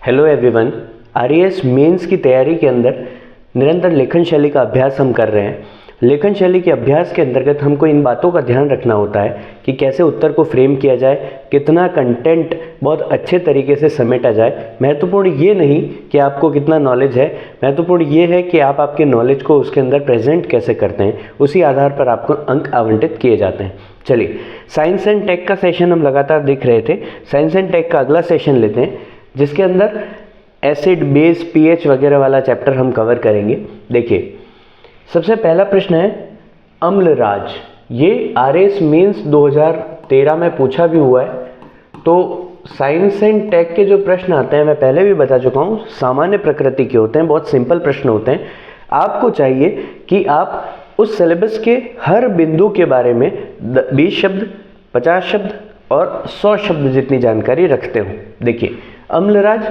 Hello everyone, RES mains की तैयारी के अंदर निरंतर लेखन शैली का अभ्यास हम कर रहे हैं। लेखन शैली के अभ्यास के अंतर्गत हमको इन बातों का ध्यान रखना होता है कि कैसे उत्तर को फ्रेम किया जाए, कितना कंटेंट बहुत अच्छे तरीके से समेटा जाए। महत्वपूर्ण ये नहीं कि आपको कितना नॉलेज है, महत्वपूर्ण ये है कि आप आपके नॉलेज को उसके अंदर प्रेजेंट कैसे करते हैं। उसी आधार पर आपको अंक आवंटित किए जाते हैं। चलिए, साइंस एंड टेक का सेशन हम लगातार देख रहे थे। साइंस एंड टेक का अगला सेशन लेते हैं, जिसके अंदर एसिड, बेस, पीएच वगैरह वाला चैप्टर हम कवर करेंगे। देखिए, सबसे पहला प्रश्न है अम्लराज। ये आरएस मेंस 2013 में पूछा भी हुआ है। तो साइंस एंड टेक के जो प्रश्न आते हैं, मैं पहले भी बता चुका हूँ, सामान्य प्रकृति के होते हैं, बहुत सिंपल प्रश्न होते हैं। आपको चाहिए कि आप उस सिलेबस के हर बिंदु के बारे में 20 शब्द, 50 शब्द और 100 शब्द जितनी जानकारी रखते हो। देखिए, अम्लराज,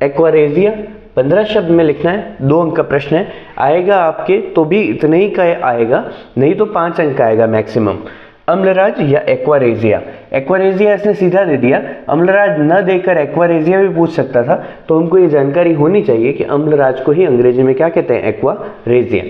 एक्वारेजिया 15 शब्द में लिखना है। 2 अंक का प्रश्न है, आएगा आपके तो भी इतने ही का आएगा, नहीं तो 5 अंक का आएगा मैक्सिमम। अम्लराज या एक्वारेजिया। एक्वारेजिया इसने सीधा दे दिया, अम्लराज न देकर एक्वारेजिया भी पूछ सकता था। तो हमको ये जानकारी होनी चाहिए कि अम्लराज को ही अंग्रेजी में क्या कहते हैं, एक्वारेजिया।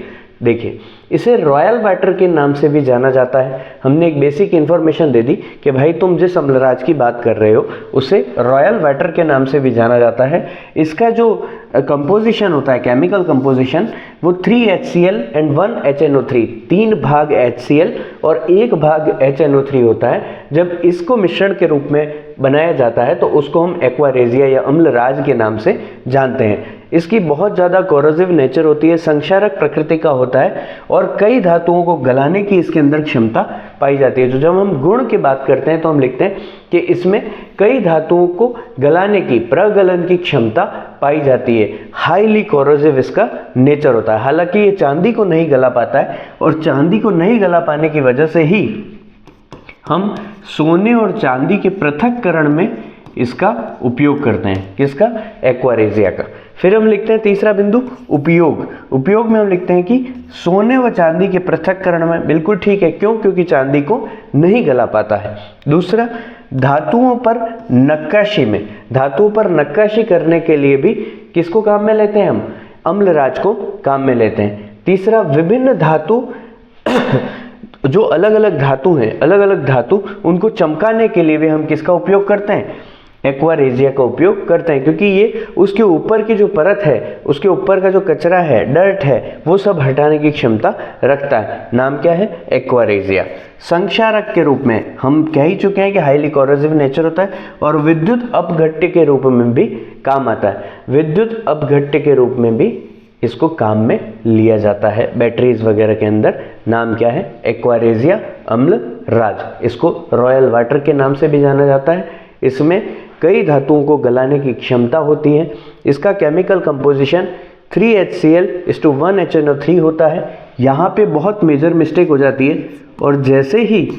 देखिए, इसे रॉयल वाटर के नाम से भी जाना जाता है। हमने एक बेसिक इन्फॉर्मेशन दे दी कि भाई तुम जिस अम्लराज की बात कर रहे हो उसे रॉयल वाटर के नाम से भी जाना जाता है। इसका जो कंपोजिशन होता है, केमिकल कंपोजिशन, वो 3 HCl एंड 1 HNO3, 3 भाग HCl और 1 भाग HNO3 होता है। जब इसको मिश्रण के रूप में बनाया जाता है तो उसको हम एक्वारेजिया या अम्लराज के नाम से जानते हैं। इसकी बहुत ज़्यादा कोरोसिव नेचर होती है, संक्षारक प्रकृति का होता है और कई धातुओं को गलाने की इसके अंदर क्षमता पाई जाती है। जो जब हम गुण की बात करते हैं तो हम लिखते हैं कि इसमें कई धातुओं को गलाने की, प्रगलन की क्षमता पाई जाती है। हाईली कोरोसिव इसका नेचर होता है। हालांकि ये चांदी को नहीं गला पाता है और चांदी को नहीं गला पाने की वजह से ही हम सोने और चांदी के पृथक्करण में इसका उपयोग करते हैं। किसका? एक्वारेजिया का। फिर हम लिखते हैं तीसरा बिंदु, उपयोग। उपयोग में हम लिखते हैं कि सोने व चांदी के पृथक्करण में। बिल्कुल ठीक है, क्यों? क्योंकि चांदी को नहीं गला पाता है। दूसरा, धातुओं पर नक्काशी में। धातुओं पर नक्काशी करने के लिए भी किसको काम में लेते हैं हम? अम्लराज को काम में लेते हैं। तीसरा, विभिन्न धातु जो अलग अलग धातु हैं, अलग अलग धातु, उनको चमकाने के लिए भी हम किसका उपयोग करते हैं? एक्वारेजिया का उपयोग करते हैं, क्योंकि ये उसके ऊपर की जो परत है, उसके ऊपर का जो कचरा है, डर्ट है, वो सब हटाने की क्षमता रखता है। नाम क्या है? एक्वारेजिया। संक्षारक के रूप में हम कह ही चुके हैं कि हाईली कोरोसिव नेचर होता है और विद्युत अपघट्य के रूप में भी काम आता है। विद्युत अपघट्य के रूप में भी इसको काम में लिया जाता है बैटरीज वगैरह के अंदर। नाम क्या है? एक्वारेजिया अम्लराज। इसको रॉयल वाटर के नाम से भी जाना जाता है। इसमें कई धातुओं को गलाने की क्षमता होती है। इसका केमिकल कंपोजिशन 3 HCl = 1 HNO3 होता है। यहाँ पे बहुत मेजर मिस्टेक हो जाती है और जैसे ही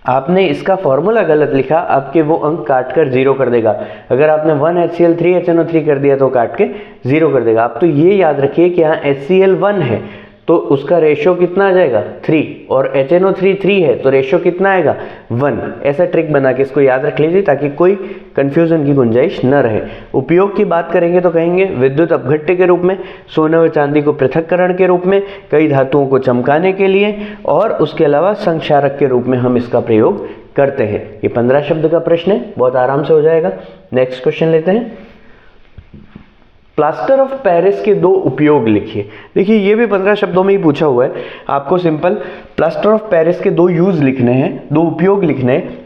आपने इसका फॉर्मूला गलत लिखा, आपके वो अंक काट कर 0 कर देगा। अगर आपने 1 HCl 3 HNO3 कर दिया तो काट के 0 कर देगा। आप तो ये याद रखिए कि यहाँ HCl 1 है तो उसका रेशो कितना आ जाएगा? 3, और HNO3 3 है तो रेशो कितना आएगा? 1। ऐसा ट्रिक बना के इसको याद रख लीजिए ताकि कोई कंफ्यूजन की गुंजाइश न रहे। उपयोग की बात करेंगे तो कहेंगे विद्युत अपघट्य के रूप में, सोने और चांदी को पृथक्करण के रूप में, कई धातुओं को चमकाने के लिए, और उसके अलावा संक्षारक के रूप में हम इसका प्रयोग करते हैं। ये 15 शब्द का प्रश्न है, बहुत आराम से हो जाएगा। नेक्स्ट क्वेश्चन लेते हैं। प्लास्टर ऑफ पेरिस के 2 उपयोग लिखिए। देखिए, ये भी 15 शब्दों में ही पूछा हुआ है। आपको सिंपल प्लास्टर ऑफ पेरिस के 2 यूज लिखने हैं, 2 उपयोग लिखने हैं।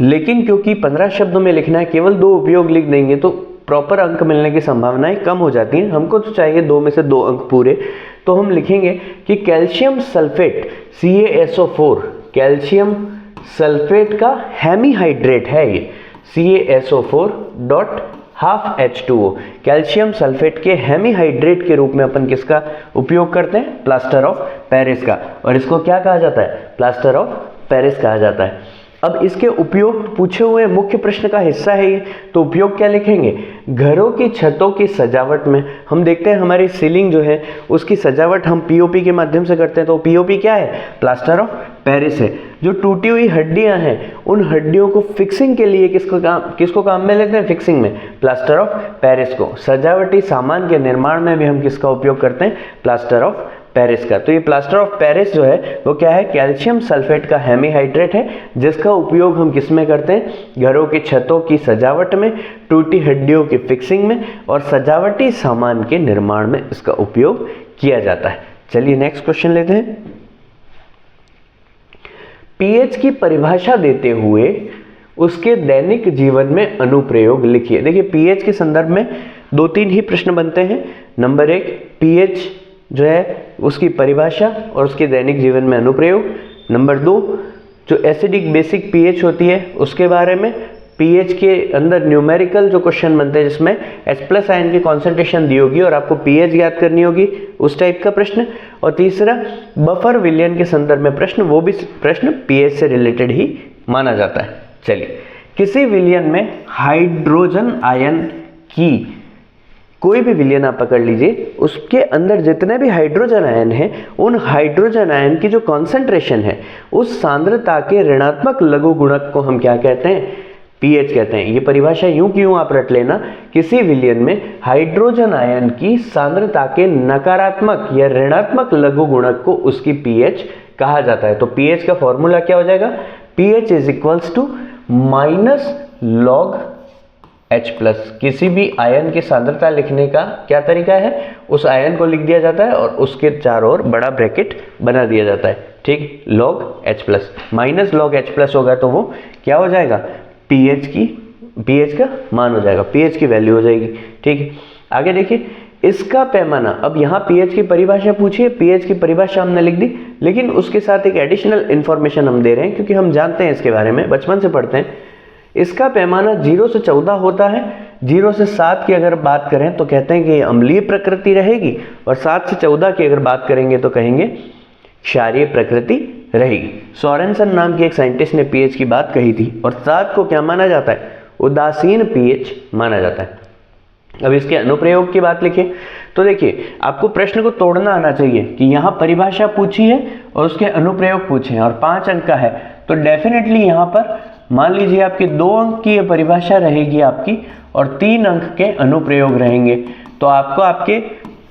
लेकिन क्योंकि 15 शब्दों में लिखना है, केवल 2 उपयोग लिख देंगे तो प्रॉपर अंक मिलने की संभावनाएं कम हो जाती हैं। हमको तो चाहिए 2 में से 2 अंक पूरे। तो हम लिखेंगे कि calcium sulphate CaSO4, calcium sulphate का हेमीहाइड्रेट है ये, CaSO4.12H2O। कैल्शियम सल्फेट के हेमीहाइड्रेट के रूप में अपन किसका उपयोग करते हैं? प्लास्टर ऑफ पेरिस का। और इसको क्या कहा जाता है? प्लास्टर ऑफ पेरिस कहा जाता है। अब इसके उपयोग पूछे हुए मुख्य प्रश्न का हिस्सा है ये, तो उपयोग क्या लिखेंगे? घरों की छतों की सजावट में हम देखते हैं हमारी सीलिंग जो है उसकी सजावट हम पीओपी के माध्यम से करते हैं। तो पीओपी क्या है? प्लास्टर ऑफ पेरिस है। जो टूटी हुई हड्डियां हैं उन हड्डियों को फिक्सिंग के लिए किसको काम में लेते हैं? फिक्सिंग में प्लास्टर ऑफ पेरिस को। सजावटी सामान के निर्माण में भी हम किसका उपयोग करते हैं? प्लास्टर ऑफ पेरिस का। तो ये प्लास्टर ऑफ पेरिस जो है वो क्या है? कैल्शियम सल्फेट का हेमीहाइड्रेट है, जिसका उपयोग हम किस में करते हैं? घरों की छतों की सजावट में, टूटी हड्डियों की फिक्सिंग में और सजावटी सामान के निर्माण में इसका उपयोग किया जाता है। चलिए नेक्स्ट क्वेश्चन लेते हैं। पीएच की परिभाषा देते हुए उसके दैनिक जीवन में अनुप्रयोग लिखिए। देखिए पीएच के संदर्भ में 2-3 ही प्रश्न बनते हैं। नंबर 1 पीएच जो है उसकी परिभाषा और उसके दैनिक जीवन में अनुप्रयोग। नंबर 2 जो एसिडिक बेसिक पीएच होती है उसके बारे में। पीएच के अंदर न्यूमेरिकल जो क्वेश्चन बनते हैं जिसमें H+ आयन की कॉन्सेंट्रेशन दी होगी और आपको पीएच ज्ञात करनी होगी, उस टाइप का प्रश्न। और तीसरा बफर विलयन के संदर्भ में प्रश्न, वो भी प्रश्न पीएच से रिलेटेड ही माना जाता है। चलिए, किसी विलयन में हाइड्रोजन आयन की कोई भी विलयन आप पकड़ लीजिए, उसके अंदर जितने भी हाइड्रोजन आयन हैं उन हाइड्रोजन आयन की जो कॉन्सेंट्रेशन है उस सांद्रता के ऋणात्मक लघु गुणक को हम क्या कहते हैं? पीएच कहते हैं। ये परिभाषा यूं की यूं आप रट लेना, किसी विलयन में हाइड्रोजन आयन की सांद्रता के नकारात्मक या ऋणात्मक लघु गुणक को उसकी पीएच कहा जाता है। तो पीएच का फॉर्मूला क्या हो जाएगा? pH is equals to -log H+। किसी भी आयन की सांद्रता लिखने का क्या तरीका है? उस आयन को लिख दिया जाता है और उसके चारों ओर बड़ा ब्रैकेट बना दिया जाता है, ठीक। log H+, -log H+ होगा तो वो क्या हो जाएगा? pH का मान हो जाएगा, pH की वैल्यू हो जाएगी, ठीक है। आगे देखिए, इसका पैमाना, अब यहाँ pH की परिभाषा पूछिए, pH की परिभाषा हमने लिख दी, लेकिन उसके साथ एक एडिशनल इंफॉर्मेशन हम दे रहे हैं क्योंकि हम जानते हैं इसके बारे में, बचपन से पढ़ते हैं। इसका पैमाना 0 से 14 होता है। 0 से 7 की अगर बात करें तो कहते हैं कि ये अम्लीय प्रकृति रहेगी, और 7 से 14 की अगर बात करेंगे तो कहेंगे क्षारीय प्रकृति रहेगी। सोरेनसन नाम की एक साइंटिस्ट ने पीएच की बात कही थी, और 7 को क्या माना जाता है? उदासीन पीएच माना जाता है। अब इसके अनुप्रयोग की बात लिखिए। तो देखिए, आपको प्रश्न को तोड़ना आना चाहिए कि यहाँ परिभाषा पूछी है और उसके अनुप्रयोग पूछे हैं और 5 अंक का है, तो डेफिनेटली यहाँ पर मान लीजिए आपकी 2 अंक की ये परिभाषा रहेगी आपकी और 3 अंक के अनुप्रयोग रहेंगे। तो आपको आपके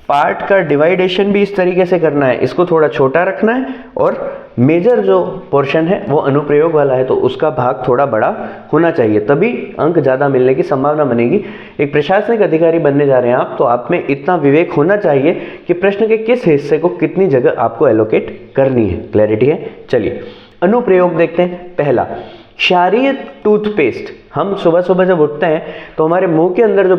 पार्ट का डिवाइडेशन भी इस तरीके से करना है, इसको थोड़ा छोटा रखना है और मेजर जो पोर्शन है वो अनुप्रयोग वाला है तो उसका भाग थोड़ा बड़ा होना चाहिए, तभी अंक ज़्यादा मिलने की संभावना बनेगी। एक प्रशासनिक अधिकारी बनने जा रहे हैं आप, तो आप में इतना विवेक होना चाहिए कि प्रश्न के किस हिस्से को कितनी जगह आपको एलोकेट करनी है। क्लैरिटी है? चलिए अनुप्रयोग देखते हैं। पहला, क्षारीय टूथपेस्ट। हम सुबह सुबह जब उठते हैं तो हमारे मुंह के अंदर जो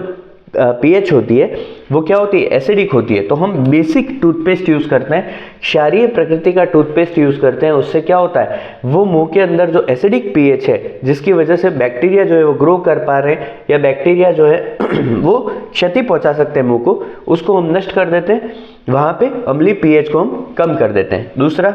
पीएच होती है वो क्या होती है? एसिडिक होती है। तो हम बेसिक टूथपेस्ट यूज़ करते हैं, क्षारीय प्रकृति का टूथपेस्ट यूज़ करते हैं। उससे क्या होता है? वो मुंह के अंदर जो एसिडिक पीएच है जिसकी वजह से बैक्टीरिया जो है वो ग्रो कर पा रहे हैं या बैक्टीरिया जो है वो क्षति पहुंचा सकते हैं मुंह को, उसको हम नष्ट कर देते हैं। वहाँ पे अम्लीय पीएच को हम कम कर देते हैं। दूसरा,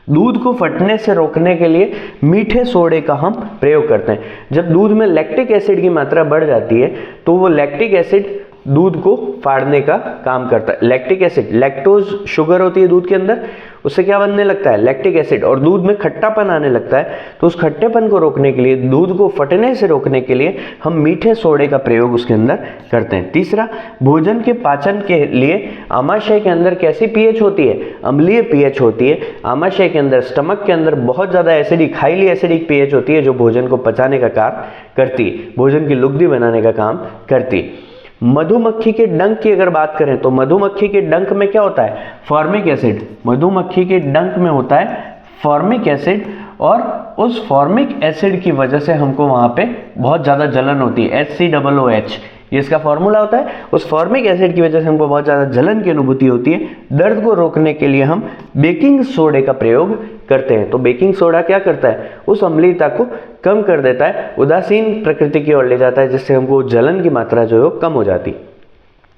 दूध को फटने से रोकने के लिए मीठे सोडे का हम प्रयोग करते हैं। जब दूध में लैक्टिक एसिड की मात्रा बढ़ जाती है तो वो लैक्टिक एसिड दूध को फाड़ने का काम करता है। लैक्टिक एसिड, लैक्टोज शुगर होती है दूध के अंदर, उससे क्या बनने लगता है? लैक्टिक एसिड, और दूध में खट्टापन आने लगता है। तो उस खट्टेपन को रोकने के लिए, दूध को फटने से रोकने के लिए हम मीठे सोडे का प्रयोग उसके अंदर करते हैं। तीसरा, भोजन के पाचन के लिए आमाशय के अंदर कैसी पीएच होती है? अम्लीय पीएच होती है। आमाशय के अंदर, स्टमक के अंदर बहुत ज़्यादा एसिडिक, हाईली एसिडिक पीएच होती है जो भोजन को पचाने का कार्य करती है, भोजन की लुगदी बनाने का काम करती है। मधुमक्खी के डंक की अगर बात करें तो मधुमक्खी के डंक में क्या होता है? Formic acid. मधुमक्खी के डंक में होता है फॉर्मिक एसिड, और उस फॉर्मिक एसिड की वजह से हमको वहां पे बहुत ज़्यादा जलन होती है, HCOOH, ये इसका फॉर्मूला होता है। उस फॉर्मिक एसिड की वजह से हमको बहुत ज़्यादा जलन की अनुभूति होती है। दर्द को रोकने के लिए हम बेकिंग सोडे का प्रयोग करते हैं। तो बेकिंग सोडा क्या करता है? उस अम्लीयता को कम कर देता है, उदासीन प्रकृति की ओर ले जाता है, जिससे हमको जलन की मात्रा जो है वो कम हो जाती है।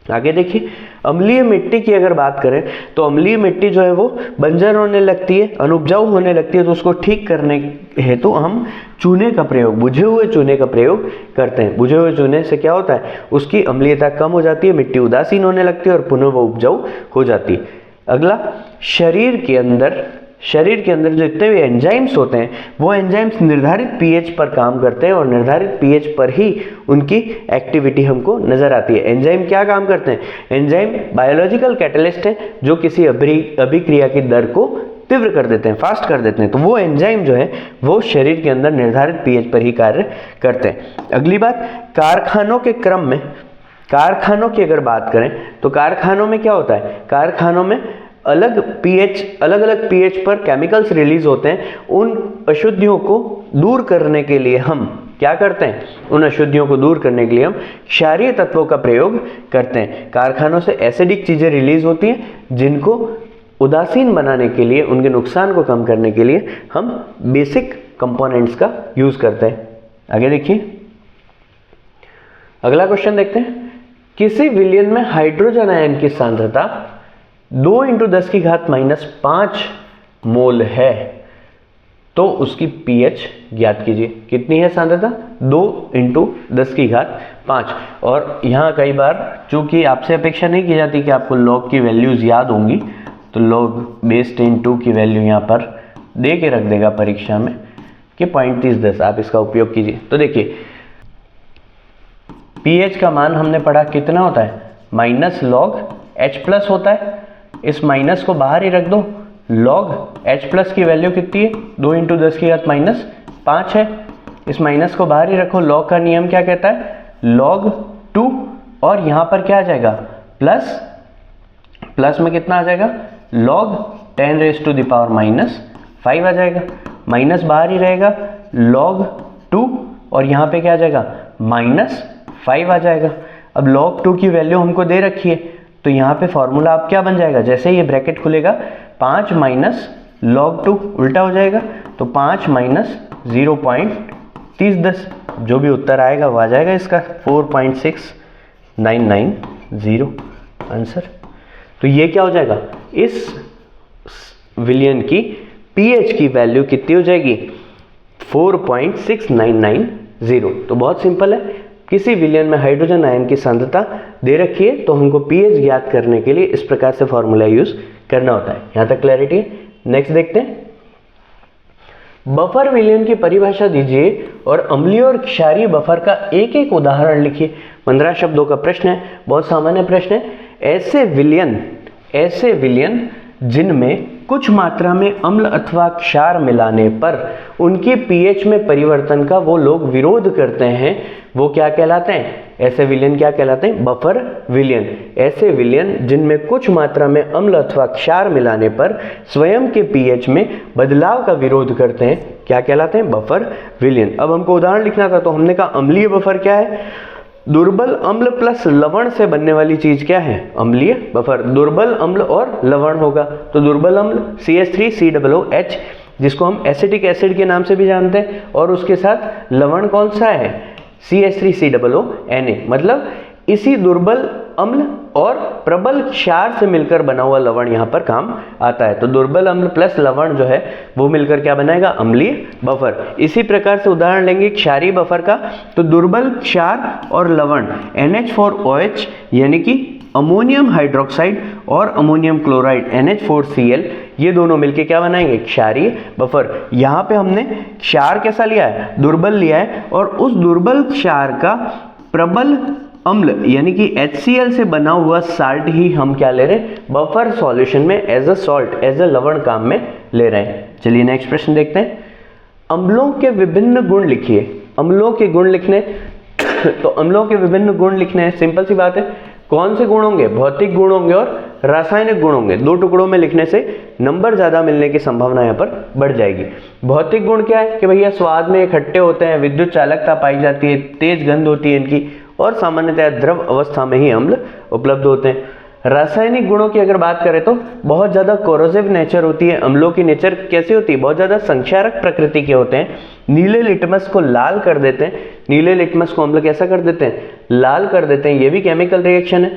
आगे देखिए, अम्लीय मिट्टी की अगर बात करें तो अम्लीय मिट्टी जो है वो बंजर होने लगती है, अनुपजाऊ होने लगती है। तो उसको ठीक करने हेतु हम चूने का प्रयोग, बुझे हुए चूने का प्रयोग करते हैं। बुझे हुए चूने से क्या होता है? उसकी अम्लीयता कम हो जाती है, मिट्टी उदासीन होने लगती है और पुनः वो उपजाऊ हो जाती है। अगला, शरीर के अंदर शरीर के अंदर जितने भी एंजाइम्स होते हैं वो एंजाइम्स निर्धारित पीएच पर काम करते हैं और निर्धारित पीएच पर ही उनकी एक्टिविटी हमको नजर आती है। एंजाइम क्या काम करते हैं? एंजाइम बायोलॉजिकल कैटलिस्ट है जो किसी अभिक्रिया की दर को तीव्र कर देते हैं, फास्ट कर देते हैं। तो वो एंजाइम जो है वो शरीर के अंदर निर्धारित पीएच पर ही कार्य करते हैं। अगली बात, कारखानों के क्रम में, कारखानों की अगर बात करें तो कारखानों में क्या होता है? कारखानों में अलग अलग पीएच पर केमिकल्स रिलीज होते हैं। उन अशुद्धियों को दूर करने के लिए हम क्या करते हैं? उन अशुद्धियों को दूर करने के लिए हम क्षारीय तत्वों का प्रयोग करते हैं। कारखानों से एसिडिक चीजें रिलीज होती हैं जिनको उदासीन बनाने के लिए, उनके नुकसान को कम करने के लिए हम बेसिक कंपोनेंट्स का यूज करते हैं। आगे देखिए, अगला क्वेश्चन देखते हैं। किसी विलयन में हाइड्रोजन आयन की सांद्रता 2 × 10⁻⁵ मोल है तो उसकी पीएच ज्ञात कीजिए। कितनी है सांद्रता? 2 × 10⁵ और यहाँ कई बार चूंकि आपसे अपेक्षा नहीं की जाती कि आपको लॉग की वैल्यूज याद होंगी, तो लॉग बेस 10² की वैल्यू यहाँ पर दे के रख देगा परीक्षा में कि 0.3010, आप इसका उपयोग कीजिए। तो देखिए पीएच का मान हमने पढ़ा कितना होता है? -log H+ होता है। इस माइनस को बाहर ही रख दो, log H+ की वैल्यू कितनी है? 2 × 10⁻⁵ है। इस माइनस को बाहर ही रखो, लॉग का नियम क्या कहता है? log 2 और यहाँ पर क्या आ जाएगा? प्लस में कितना आ जाएगा? log 10⁻⁻5 आ जाएगा। माइनस बाहर ही रहेगा, log 2 और यहाँ पे क्या आ जाएगा? -5 आ जाएगा। अब log 2 की वैल्यू हमको दे रखी है तो यहाँ पे फॉर्मूला आप क्या बन जाएगा? जैसे ये ब्रैकेट खुलेगा 5 - log 2 उल्टा हो जाएगा, तो 5 - 0.3010, जो भी उत्तर आएगा वो आ जाएगा इसका 4.6990 आंसर। तो ये क्या हो जाएगा? इस विलयन की पीएच की वैल्यू कितनी हो जाएगी? 4.6990। तो बहुत सिंपल है, किसी विलयन में हाइड्रोजन आयन की सांद्रता दे रखी है तो हमको पीएच ज्ञात करने के लिए इस प्रकार से फॉर्मूला यूज करना होता है। यहां तक क्लैरिटी है? नेक्स्ट देखते हैं, बफर विलयन की परिभाषा दीजिए और अम्लीय और क्षारीय बफर का एक एक उदाहरण लिखिए। 15 शब्दों का प्रश्न है, बहुत सामान्य प्रश्न है। ऐसे विलयन जिनमें कुछ मात्रा में अम्ल अथवा क्षार मिलाने पर उनके पीएच में परिवर्तन का वो लोग विरोध करते हैं, वो क्या कहलाते हैं? ऐसे विलयन क्या कहलाते हैं? बफर विलयन। ऐसे विलयन जिनमें कुछ मात्रा में अम्ल अथवा क्षार मिलाने पर स्वयं के पीएच में बदलाव का विरोध करते हैं, क्या कहलाते हैं? बफर विलयन। अब हमको उदाहरण लिखना था तो हमने कहा अम्लीय बफर क्या है? दुर्बल अम्ल प्लस लवण से बनने वाली चीज क्या है? अम्लीय बफर। दुर्बल अम्ल और लवण होगा तो दुर्बल अम्ल CH3COOH, जिसको हम एसिटिक एसिड के नाम से भी जानते हैं, और उसके साथ लवण कौन सा है? CH3COONA। मतलब इसी दुर्बल अम्ल और प्रबल क्षार से मिलकर बना हुआ लवण यहाँ पर काम आता है। तो दुर्बल अम्ल प्लस लवण जो है वो मिलकर क्या बनाएगा? अम्लीय बफर। इसी प्रकार से उदाहरण लेंगे क्षारीय बफर का, तो दुर्बल क्षार और लवण NH4OH यानी कि अमोनियम हाइड्रोक्साइड और अमोनियम क्लोराइड NH4Cl, ये दोनों मिलके क्या बनाएंगे? क्षारीय बफर। यहाँ पे हमने क्षार कैसा लिया है? दुर्बल लिया है, और उस दुर्बल क्षार का प्रबल अम्ल यानी कि HCl से बना हुआ साल्ट ही हम क्या ले रहे हैं? बफर सॉल्यूशन में as a salt, as a लवण काम में ले रहे हैं। चलिए नेक्स्ट प्रश्न देखते हैं। अम्लों के विभिन्न गुण लिखिए। अम्लों के गुण लिखने तो अम्लों के विभिन्न गुण लिखने हैं, सिंपल सी बात है। कौन से गुण होंगे? भौतिक गुण होंगे और रासायनिक गुण होंगे। 2 टुकड़ों में लिखने से नंबर ज्यादा मिलने की संभावना यहाँ पर बढ़ जाएगी। भौतिक गुण क्या है कि भैया स्वाद में इकट्ठे होते हैं, विद्युत चालकता पाई जाती है, तेज गंध होती है इनकी, और सामान्यतः द्रव अवस्था में ही अम्ल उपलब्ध होते हैं। रासायनिक गुणों की अगर बात करें तो बहुत ज्यादा कोरोसिव नेचर होती है। अम्लों की नेचर कैसी होती है? बहुत ज्यादा संक्षारक प्रकृति के होते हैं। नीले लिटमस को लाल कर देते हैं। नीले लिटमस को अम्ल कैसा कर देते हैं? लाल कर देते हैं। ये भी केमिकल रिएक्शन है।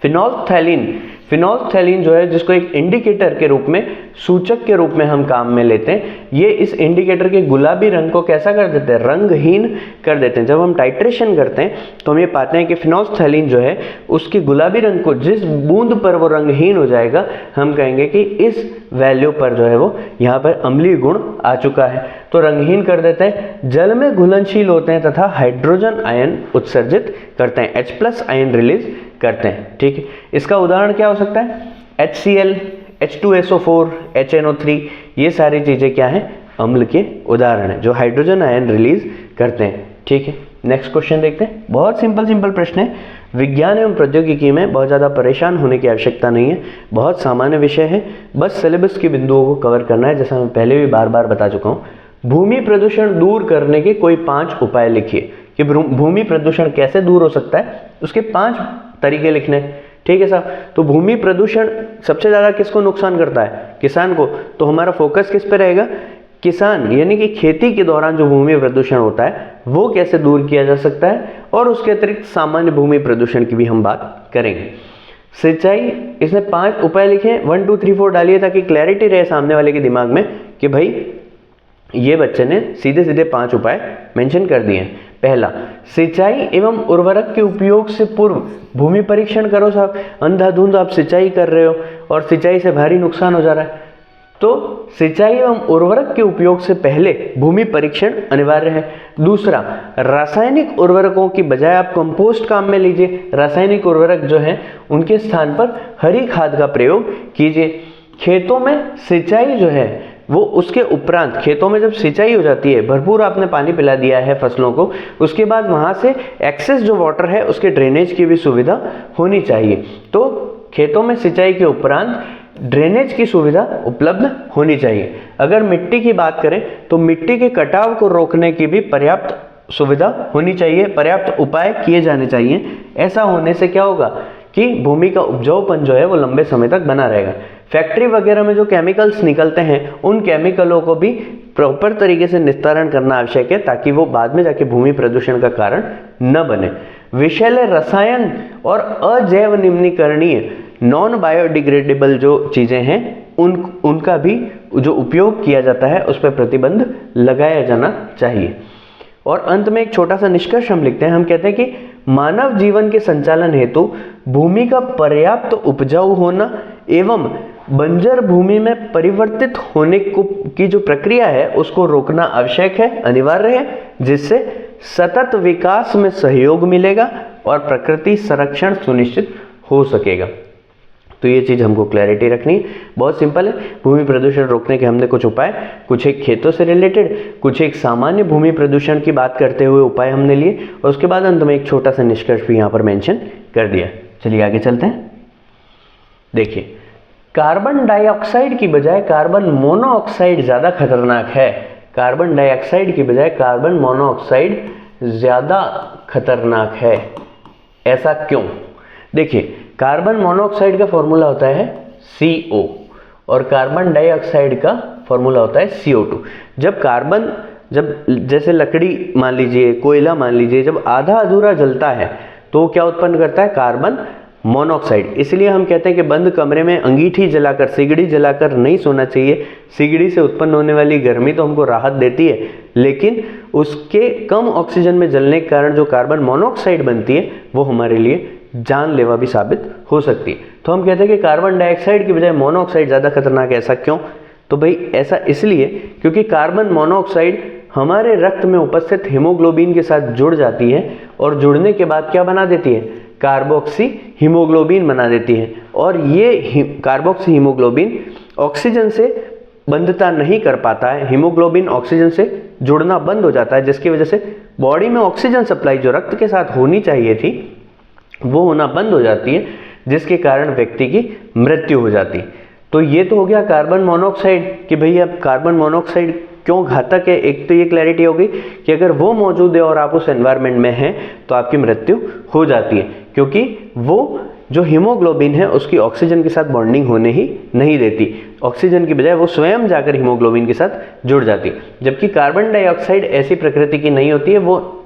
फिनोल्फ्थैलीन फिनोल्फ्थैलीन जो है, जिसको एक इंडिकेटर के रूप में, सूचक के रूप में हम काम में लेते हैं, ये इस इंडिकेटर के गुलाबी रंग को कैसा कर देते हैं, रंगहीन कर देते हैं। जब हम टाइट्रेशन करते हैं तो हम ये पाते हैं कि फिनोल्फ्थैलीन जो है उसके गुलाबी रंग को, जिस बूंद पर वो रंगहीन हो जाएगा, हम कहेंगे कि इस वैल्यू पर जो है वो यहाँ पर अम्लीय गुण आ चुका है, तो रंगहीन कर देते हैं। जल में घुलनशील होते हैं तथा हाइड्रोजन आयन उत्सर्जित करते हैं, H+ आयन रिलीज करते हैं। ठीक है, इसका उदाहरण क्या हो सकता है, HCl, H2SO4, HNO3, ये सारी चीजें क्या हैं, अम्ल के उदाहरण है जो हाइड्रोजन आयन रिलीज करते हैं। ठीक है, नेक्स्ट क्वेश्चन देखते हैं। बहुत सिंपल प्रश्न है, विज्ञान एवं प्रौद्योगिकी में बहुत ज़्यादा परेशान होने की आवश्यकता नहीं है, बहुत सामान्य विषय है, बस सिलेबस के बिंदुओं को कवर करना है। जैसा मैं पहले भी बार बार बता चुका हूँ, भूमि प्रदूषण दूर करने के कोई 5 उपाय लिखिए कि भूमि प्रदूषण कैसे दूर हो सकता है, उसके 5 तरीके लिखने हैं। ठीक है साहब, तो भूमि प्रदूषण सबसे ज़्यादा किसको नुकसान करता है, किसान को, तो हमारा फोकस किस पे रहेगा, किसान, यानी कि खेती के दौरान जो भूमि प्रदूषण होता है वो कैसे दूर किया जा सकता है, और उसके अतिरिक्त सामान्य भूमि प्रदूषण की भी हम बात करेंगे। सिंचाई, इसने 5 उपाय लिखे, 1 2 3 4 डालिए ताकि क्लैरिटी रहे सामने वाले के दिमाग में कि भाई ये बच्चे ने सीधे सीधे 5 उपाय मेंशन कर दिए हैं। पहला, सिंचाई एवं उर्वरक के उपयोग से पूर्व भूमि परीक्षण करो साहब। अंधाधुंध आप सिंचाई कर रहे हो और सिंचाई से भारी नुकसान हो जा रहा है, तो सिंचाई एवं उर्वरक के उपयोग से पहले भूमि परीक्षण अनिवार्य है। दूसरा, रासायनिक उर्वरकों की बजाय आप कंपोस्ट काम में लीजिए, रासायनिक उर्वरक जो है उनके स्थान पर हरी खाद का प्रयोग कीजिए। खेतों में सिंचाई जो है वो उसके उपरांत, खेतों में जब सिंचाई हो जाती है, भरपूर आपने पानी पिला दिया है फसलों को, उसके बाद वहाँ से एक्सेस जो वाटर है उसके ड्रेनेज की भी सुविधा होनी चाहिए। तो खेतों में सिंचाई के उपरांत ड्रेनेज की सुविधा उपलब्ध होनी चाहिए। अगर मिट्टी की बात करें तो मिट्टी के कटाव को रोकने की भी पर्याप्त सुविधा होनी चाहिए, पर्याप्त उपाय किए जाने चाहिए। ऐसा होने से क्या होगा कि भूमि का उपजाऊपन जो है वो लंबे समय तक बना रहेगा। फैक्ट्री वगैरह में जो केमिकल्स निकलते हैं उन केमिकलों को भी प्रॉपर तरीके से निस्तारण करना आवश्यक है ताकि वो बाद में जाके भूमि प्रदूषण का कारण न बने। विषैले रसायन और अजैव निम्नीकरणीय नॉन बायोडिग्रेडेबल जो चीज़ें हैं उनका भी जो उपयोग किया जाता है उस पर प्रतिबंध लगाया जाना चाहिए। और अंत में एक छोटा सा निष्कर्ष हम लिखते हैं, हम कहते हैं कि मानव जीवन के संचालन हेतु भूमि का पर्याप्त उपजाऊ होना एवं बंजर भूमि में परिवर्तित होने की जो प्रक्रिया है उसको रोकना आवश्यक है, अनिवार्य है, जिससे सतत विकास में सहयोग मिलेगा और प्रकृति संरक्षण सुनिश्चित हो सकेगा। तो ये चीज़ हमको क्लैरिटी रखनी है, बहुत सिंपल है। भूमि प्रदूषण रोकने के हमने कुछ उपाय, कुछ एक खेतों से रिलेटेड, कुछ एक सामान्य भूमि प्रदूषण की बात करते हुए उपाय हमने लिए, और उसके बाद अंत में एक छोटा सा निष्कर्ष भी यहाँ पर मेंशन कर दिया। चलिए आगे चलते हैं। देखिए, कार्बन डाइऑक्साइड की बजाय कार्बन मोनोऑक्साइड ज़्यादा खतरनाक है। कार्बन डाइऑक्साइड की बजाय कार्बन मोनोऑक्साइड ज़्यादा खतरनाक है। ऐसा क्यों? देखिए, कार्बन मोनोऑक्साइड का फॉर्मूला होता है CO और कार्बन डाइऑक्साइड का फॉर्मूला होता है CO2। जब जैसे लकड़ी मान लीजिए, कोयला मान लीजिए, जब आधा अधूरा जलता है तो क्या उत्पन्न करता है? Carbon monoxide. इसलिए हम कहते हैं कि बंद कमरे में अंगीठी जलाकर, सिगड़ी जलाकर नहीं सोना चाहिए। सिगड़ी से उत्पन्न होने वाली गर्मी तो हमको राहत देती है, लेकिन उसके कम ऑक्सीजन में जलने के कारण जो कार्बन मोनोऑक्साइड बनती है वो हमारे लिए जानलेवा भी साबित हो सकती है। तो हम कहते हैं कि कार्बन डाइऑक्साइड की बजाय मोनोऑक्साइड ज़्यादा खतरनाक है। ऐसा क्यों? तो भाई ऐसा इसलिए क्योंकि कार्बन मोनोऑक्साइड हमारे रक्त में उपस्थित हीमोग्लोबिन के साथ जुड़ जाती है और जुड़ने के बाद क्या बना देती है? कार्बोक्सी हीमोग्लोबिन बना देती है। और ये कार्बोक्सी हीमोग्लोबिन ऑक्सीजन से बंधता नहीं कर पाता है, हीमोग्लोबिन ऑक्सीजन से जुड़ना बंद हो जाता है, जिसकी वजह से बॉडी में ऑक्सीजन सप्लाई जो रक्त के साथ होनी चाहिए थी वो होना बंद हो जाती है, जिसके कारण व्यक्ति की मृत्यु हो जाती है। तो ये तो हो गया कार्बन मोनोऑक्साइड कि भैया कार्बन मोनोऑक्साइड क्यों घातक है। एक तो ये क्लैरिटी हो गई कि अगर वो मौजूद है और आप उस एनवायरनमेंट में हैं तो आपकी मृत्यु हो जाती है, क्योंकि वो जो हीमोग्लोबिन है उसकी ऑक्सीजन के साथ बॉन्डिंग होने ही नहीं देती। ऑक्सीजन की बजाय वो स्वयं जाकर हीमोग्लोबिन के साथ जुड़ जाती है। जबकि कार्बन डाइऑक्साइड ऐसी प्रकृति की नहीं होती है, वो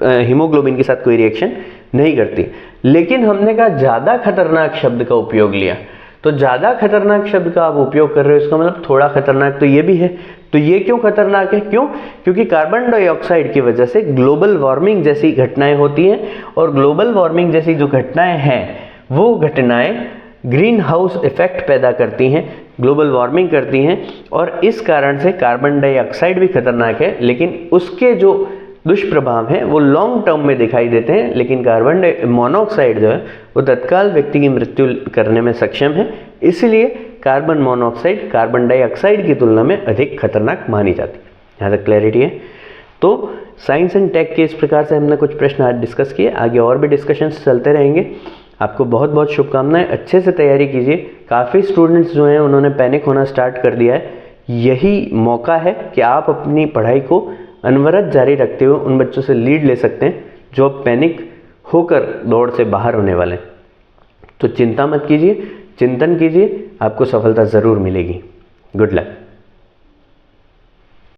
हीमोग्लोबिन के साथ कोई रिएक्शन नहीं करती। लेकिन हमने कहा ज़्यादा खतरनाक शब्द का उपयोग लिया। तो ज़्यादा खतरनाक शब्द का आप उपयोग कर रहे हो, इसका मतलब थोड़ा खतरनाक तो ये भी है। तो ये क्यों खतरनाक है? क्यों? क्योंकि कार्बन डाइऑक्साइड की वजह से ग्लोबल वार्मिंग जैसी घटनाएं होती हैं, और ग्लोबल वार्मिंग जैसी जो घटनाएं हैं वो घटनाएं ग्रीन हाउस इफेक्ट पैदा करती हैं, ग्लोबल वार्मिंग करती हैं, और इस कारण से कार्बन डाइऑक्साइड भी खतरनाक है, लेकिन उसके जो दुष्प्रभाव हैं वो लॉन्ग टर्म में दिखाई देते हैं। लेकिन कार्बन मोनोऑक्साइड जो है वो तत्काल व्यक्ति की मृत्यु करने में सक्षम है, इसलिए कार्बन मोनोऑक्साइड कार्बन डाइऑक्साइड की तुलना में अधिक खतरनाक मानी जाती है। यहाँ तक क्लैरिटी है? तो साइंस एंड टेक के इस प्रकार से हमने कुछ प्रश्न आज डिस्कस किए, आगे और भी डिस्कशंस चलते रहेंगे। आपको बहुत बहुत शुभकामनाएं, अच्छे से तैयारी कीजिए। काफ़ी स्टूडेंट्स जो हैं उन्होंने पैनिक होना स्टार्ट कर दिया है, यही मौका है कि आप अपनी पढ़ाई को अनवरत जारी रखते हुए उन बच्चों से लीड ले सकते हैं जो पैनिक होकर दौड़ से बाहर होने वाले हैं। तो चिंता मत कीजिए, चिंतन कीजिए, आपको सफलता ज़रूर मिलेगी। Good luck.